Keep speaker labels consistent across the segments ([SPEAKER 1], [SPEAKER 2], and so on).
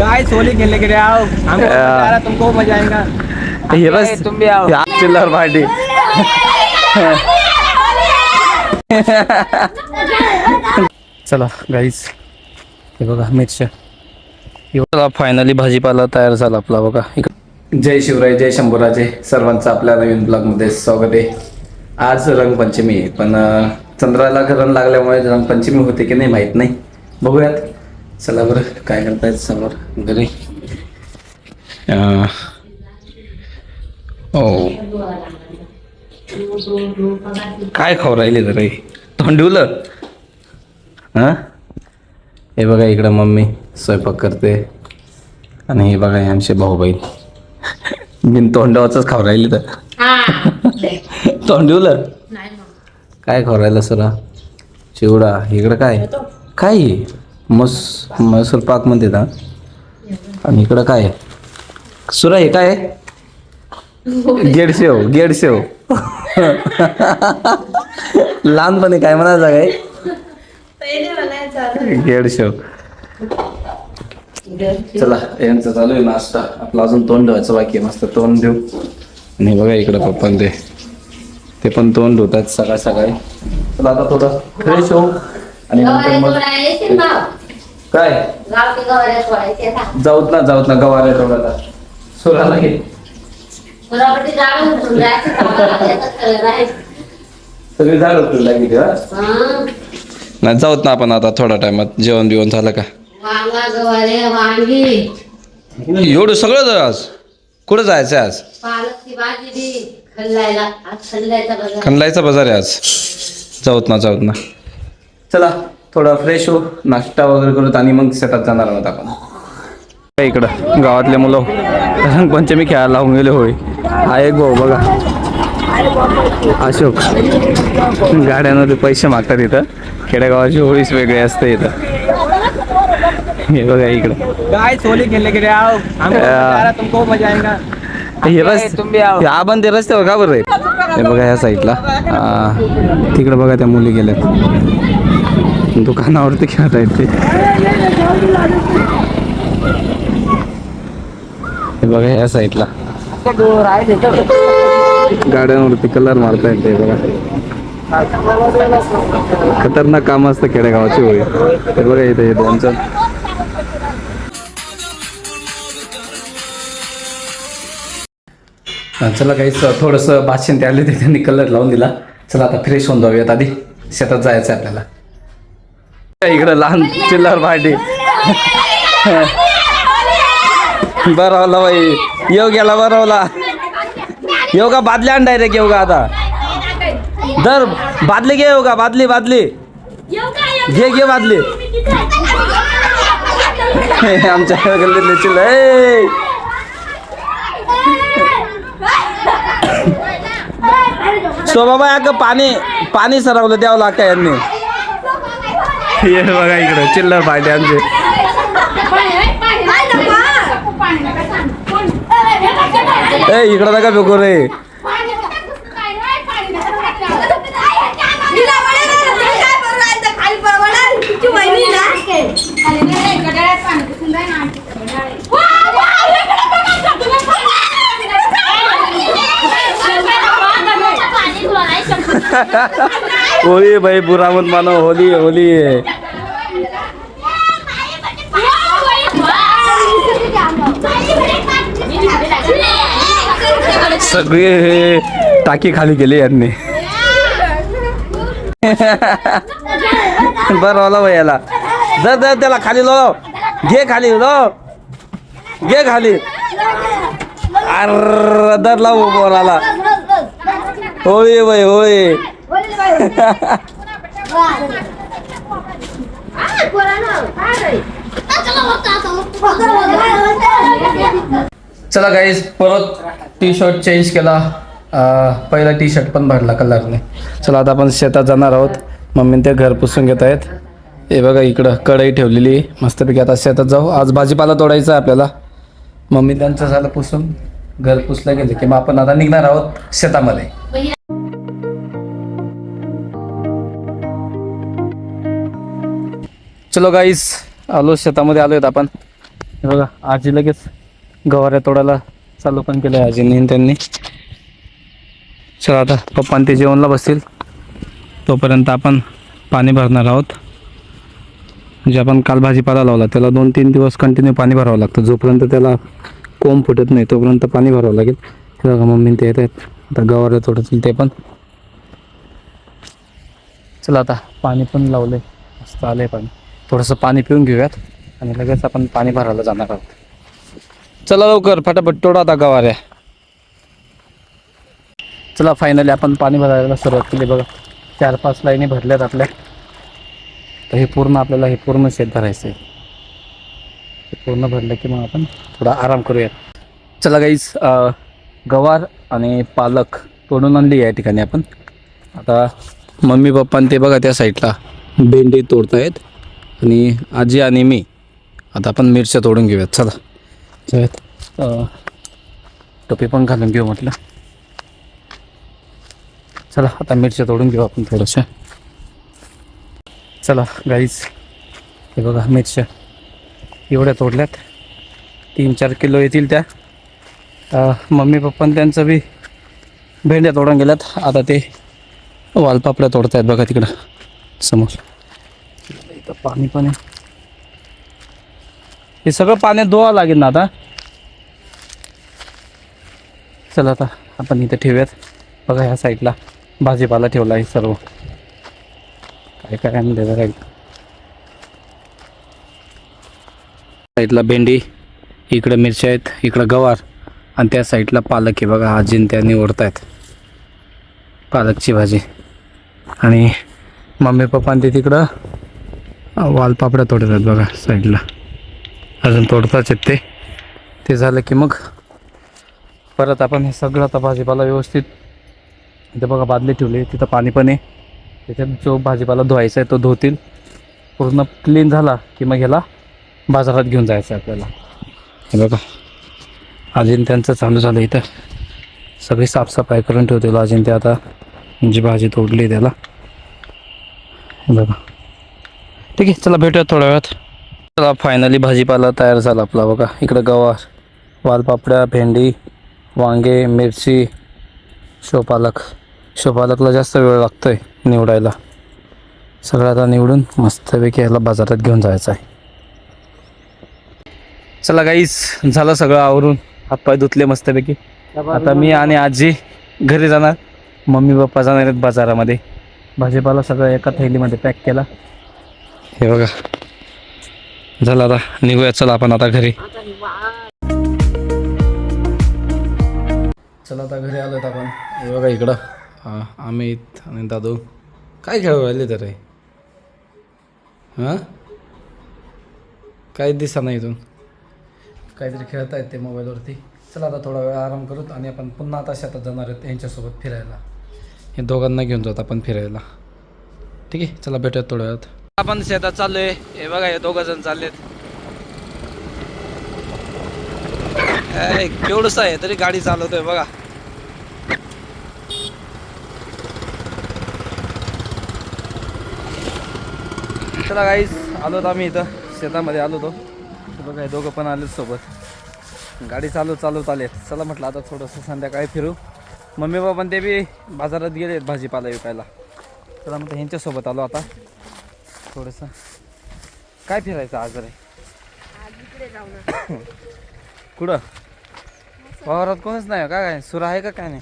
[SPEAKER 1] Guys Holy खेलने के लिए आओ, हमको मजा आ रहा, तुमको मजा आएगा।
[SPEAKER 2] ये बस
[SPEAKER 1] तुम भी आओ।
[SPEAKER 2] चिल्लर पार्टी। चला गाईस, हे बघा मिरच्या एवढा फायनली भाजीपाला तयार झाला आपला बघा. जय शिवराय, जय शंभूराजे, सर्वांचं आपल्या नवीन ब्लॉगमध्ये स्वागत आहे. आज रंगपंचमी आहे, पण चंद्राला ग्रहण लागल्यामुळे रंगपंचमी होते की नाही माहीत नाही, बघूयात. चला बरं, काय करतायत समोर घरी. ओ काय खाऊ राहिले तर तोंडवलं. हां, हे बघा इकडं मम्मी स्वयंपाक करते आणि हे बघा हे आमचे भाऊ बहीण बिन तोंडावरच खाऊ राहिली तर तोंडवलं काय खाऊ राहिलं सुरा चिवडा. इकडं काय काय मैसूर पाक म्हणते ना. आणि इकडं काय सुरा हे काय गेडशेव गेडशेव. लहानपणी काय म्हणायचं काय गेडशेव. चला यांचं चालू आहे नाश्ता, आपला अजून तोंड धुवायचं बाकी आहे. मस्त तोंड देऊ. आणि बघा इकडं पप्पा ते पण तोंड धुतात सकाळ सकाळी. चला आता थोडं फ्रेश होऊ आणि नंतर मग काय जाऊत ना गवाऱ्या तेवढा सुराला घे. सगळी झाड होती लागली नाही जाऊत ना आपण आता थोड्या टायमात. जेवण बिवण झालं का एवढं सगळं आज कुठं जायचं आज. खंडलायचा बाजार आहे आज. जाऊत ना चला थोडा फ्रेश हो, नाश्ता वगैरे करूत आणि मग शेतात जाणार आहोत आपण. इकडं गावातले मुलं रंगपंचमी खेळायला लावून गेले होय. हा एक भाऊ बघा अशोक गाड्यांमध्ये पैसे मागतात. इथं खेडेगावाची होळीच वेगळी असते इथं. हे बघा इकडं
[SPEAKER 1] गाइस होली खेलने के लिए आओ, हमको मजा आ रहा, तुमको मजा आएगा.
[SPEAKER 2] हे बस
[SPEAKER 1] तुम भी आओ.
[SPEAKER 2] आपण ते रस्त्यावर का बरं आहे. हे बघा ह्या साईडला तिकडे बघा त्या मुली गेल्यात दुकानावरती खेळत आहेत ते. हे बघा ह्या साईडला गाड्यांवरती कलर मारतायत ते बघा. खतरनाक काम असतं खेडेगावाची होळी. हे बघा इथे येतो आमचं. चला काही थोडंसं भाषण ते आले ते त्यांनी कलर लावून दिला. चला आता फ्रेश होऊन जाऊयात, आधी शेतात जायचं आहे आपल्याला. इकडं लहान चिल्लर पार्टी. बरवला बाई येऊ गेला बरवला. येऊ का बादली आण डायरेक्ट येऊ का आता. दर बादली घे येऊ का बादली घे बादली. आमच्या गल्लीतले चिल्लर सो बाबा अगं पाणी सरवलं द्यावं लागतं यांनी. हे बघा इकडं चिल्लर पार्टी आमचे. इकडं नका फेकू रे. होली भाई बुरा मत मानो, होली होली है. सगळे टाकी खाली गेली यांनी. बरं होला भाई याला जर त्याला खाली लो घे खाली घे खाली. अर दर लावू बोराला. होळी बाई होळी. चला गाईस परत टी शर्ट चेंज केला. पहिला टी शर्ट पण भरला कलरने. चला आता आपण शेतात जाणार आहोत. मम्मी ते घर पुसून घेत आहेत. हे बघा इकडं कढई ठेवलेली मस्तपैकी. आता शेतात जाऊ. आज भाजीपाला तोडायचा आहे आपल्याला. मम्मी त्यांचं झालं पुसून, घर पुसलं गेलं की मग आपण आता निघणार आहोत शेतामध्ये. चलो गाईस आलो शेतामध्ये आलो आहेत आपण. हे बघा आजी लगेच गवाऱ्या तोडायला चालू पण केलं आजींनी आणि त्यांनी. चला आता पप्पा ते जेवणला बसतील तोपर्यंत आपण पाणी भरणार आहोत. म्हणजे आपण काल भाजीपाला लावला त्याला 2-3 दिवस कंटिन्यू पाणी भरावं लागतं. जोपर्यंत त्याला कोंब फुटत नाही तोपर्यंत पाणी भरावं लागेल. हे बघा मम्मी ते येत आहेत आता गवाऱ्या तोडतील ते पण. चला आता पाणी पण लावलं आहे, मस्त आलं आहे पाणी. थोडंसं पाणी पिऊन घेऊयात आणि लगेच आपण पाणी भरायला जाणार आहोत. चला लवकर फटाफट तोडा आता गवाऱ्या. चला फायनली आपण पाणी भरायला सुरुवात केली बघा. 4-5 लाईनी भरल्यात आपल्या. तर हे पूर्ण आपल्याला हे पूर्ण शेत भरायचं आहे. हे पूर्ण भरलं की मग आपण थोडा आराम करूयात. चला गाईस गवार आणि पालक तोडून आणली या ठिकाणी आपण. आता मम्मी पप्पा ते बघा त्या साईडला भेंडी तोडतायत आणि आजी आणि मी आता आपण मिरच्या तोडून घेऊयात. चला जाऊयात. टोपी पण घालून घेऊ म्हटलं. चला आता मिरच्या तोडून घेऊ आपण थोडंसं. चला गाईस हे बघा मिरच्या एवढ्या तोडल्यात 3-4 किलो येतील त्या. मम्मी पप्पा त्यांचं बी भेंड्या तोडून गेल्यात. आता ते वालपापड्या तोडत आहेत बघा तिकडं समोर. इथं पाणी पण आहे. हे सगळं पाण्यात धुवावं लागेल ना आता. चला आता आपण इथं ठेवूयात. बघा ह्या साईडला भाजीपाला ठेवला आहे सर्व. काय काय आणलं बघा. साईडला भेंडी, इकडं मिरच्या आहेत, इकडं गवार आणि त्या साईडला पालक आहे बघा. आजीन त्या निवडत आहेत पालकची भाजी. आणि मम्मी पप्पा ते तिकडं वालपापड्या तोडत आहेत बघा साईडला. अजून तोडताच आहेत ते झालं की मग परत आपण हे सगळं आता भाजीपाला व्यवस्थित इथं बघा बादली ठेवली. तिथं पाणी पण आहे. त्याच्यात जो भाजीपाला धुवायचा आहे तो धुतील. पूर्ण क्लीन झाला की मग ह्याला बाजारात घेऊन जायचं आहे आपल्याला. हे बघा अजून त्यांचं चालू झालं. इथं सगळी साफसफाई करून ठेवतील अजून ते. आता जी भाजी तोडली त्याला हे बघा. ठीक आहे चला भेटूयात थोड्या वेळात. चला फायनली भाजीपाला तयार झाला आपला बघा. इकडं गवार, वालपापड्या, भेंडी, वांगे, मिरची, शोपालकला जास्त वेळ लागतोय निवडायला. सगळं आता निवडून मस्तपैकी ह्याला बाजारात घेऊन जायचं आहे. चला गाईस झालं सगळं आवरून, हातपाय धुतले मस्तपैकी. आता मी आणि आजी घरी जाणार. मम्मी पप्पा जाणार आहेत बाजारामध्ये. भाजीपाला सगळं एका थैलीमध्ये पॅक केला. हे बघा झालं आता निघूया. चला आपण आता घरी. चला आता घरी आलो आपण. हे बघा इकडं अमित आणि दादू काय खेळू राहिले तर रे. हां काही दिसा नाही इथून काहीतरी खेळत आहेत ते मोबाईलवरती. चला आता थोडा वेळ आराम करूत आणि आपण पुन्हा आता शेतात जाणार आहेत यांच्यासोबत फिरायला. हे दोघांना घेऊन जात आपण फिरायला. ठीक आहे चला भेटूयात थोड्या वेळात. आपण शेतात चाललोय. हे बघा हे 2 जण चाललेत. केवढंसं आहे तरी गाडी चालवतोय बघा. चला गाईस आलोत आम्ही इथं शेतामध्ये आलो तो. बघा हे दोघं पण आलेत सोबत. गाडी चालवत आलेत. चला म्हटलं आता थोडंसं संध्याकाळी फिरू. मम्मी पप्पा ते बी बाजारात गेलेत भाजीपाला विकायला. चला म्हटलं ह्यांच्यासोबत आलो आता थोडंसं. काय फिरायचं आज रे. कुठं वावरात कोणच नाही काय सुरा आहे का काय नाही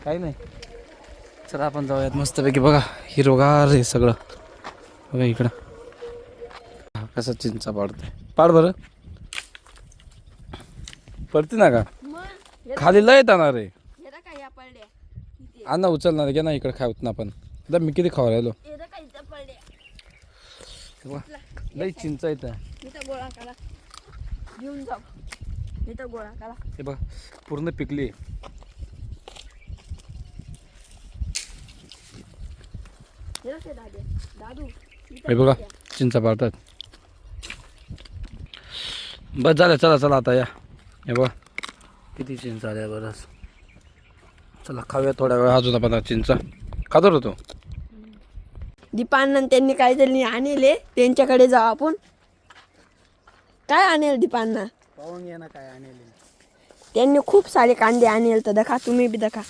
[SPEAKER 2] काही नाही. चला आपण जाऊयात मस्तपैकी. बघा हिरवगार हे सगळं बघा इकडं. कसं चिंचा पाडतोय. पाड बरं पडते ना का खाली लय येणार रे. अन्न उचलणार घे ना इकडे खावत ना आपण. मी किती खावा राहिलो. लय चिंचा येतं. हे बघ पूर्ण पिकली. हे बघा चिंचा पाडतात. बस झालं. चला चला आता या. हे बघा किती चिंचा आल्या बरंच. चला खाऊया थोड्या वेळ अजून आपण चिंचा खातो होतो.
[SPEAKER 3] दीपानंद त्यांनी काहीतरी आणले त्यांच्याकडे जाऊ आपण. काय आणेल दीपांना
[SPEAKER 1] पाहून घे ना काय आणले.
[SPEAKER 3] त्यांनी खूप सारे कांदे आणेल तर दखा तुम्ही बी दखा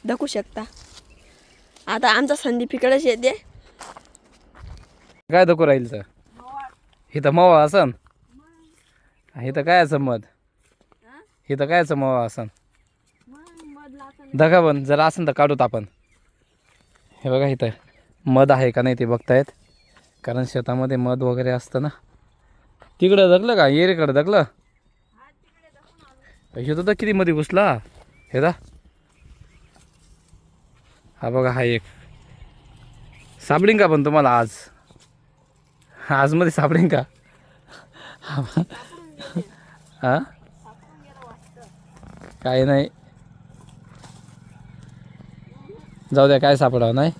[SPEAKER 3] दखू शकता. आता आमचा संदीप इकडेच येते.
[SPEAKER 2] काय दखू राहील तर इथं मवा असन. इथं काय असं मध. इथं काय असं मवा असन. दखा पण जर असन तर काढूत आपण. हे बघा इथं मध आहे का नाही ते बघतायत. कारण शेतामध्ये मध वगैरे असतं ना. तिकडं दखलं का येरीकडं दखलं. हे तर किती मध्ये घुसला हे दा. हा बघा हा एक सापडीन का पण तुम्हाला आज मध्ये सापडीन का. हा काय नाही जाऊ द्या काय सापडावं नाही.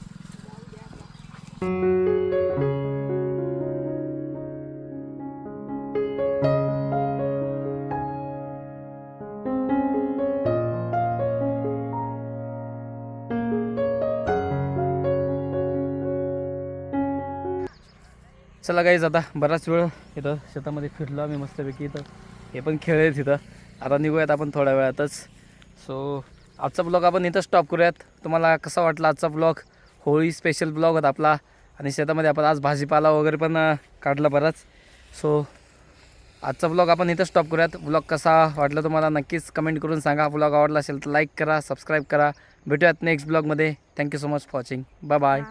[SPEAKER 2] चला गाईज आता बराच वेळ इथं शेतामध्ये फिरलो आम्ही मस्तपैकी. इथं हे पण खेळ आहेत इथं. आता निघूयात आपण थोड्या वेळातच. सो आजचा ब्लॉग आपण इथं स्टॉप करूयात. तुम्हाला कसा वाटला आजचा ब्लॉग. होळी स्पेशल ब्लॉग होता आपला. आणि शेतामध्ये आपण आज भाजीपाला वगैरे पण काढला बराच. सो आजचा ब्लॉग आपण इथं स्टॉप करूयात. ब्लॉग कसा वाटला तुम्हाला नक्कीच कमेंट करून सांगा. ब्लॉग आवडला असेल तर लाईक करा, सबस्क्राईब करा. भेटूयात नेक्स्ट ब्लॉगमध्ये. Thank you so much for watching. Bye bye.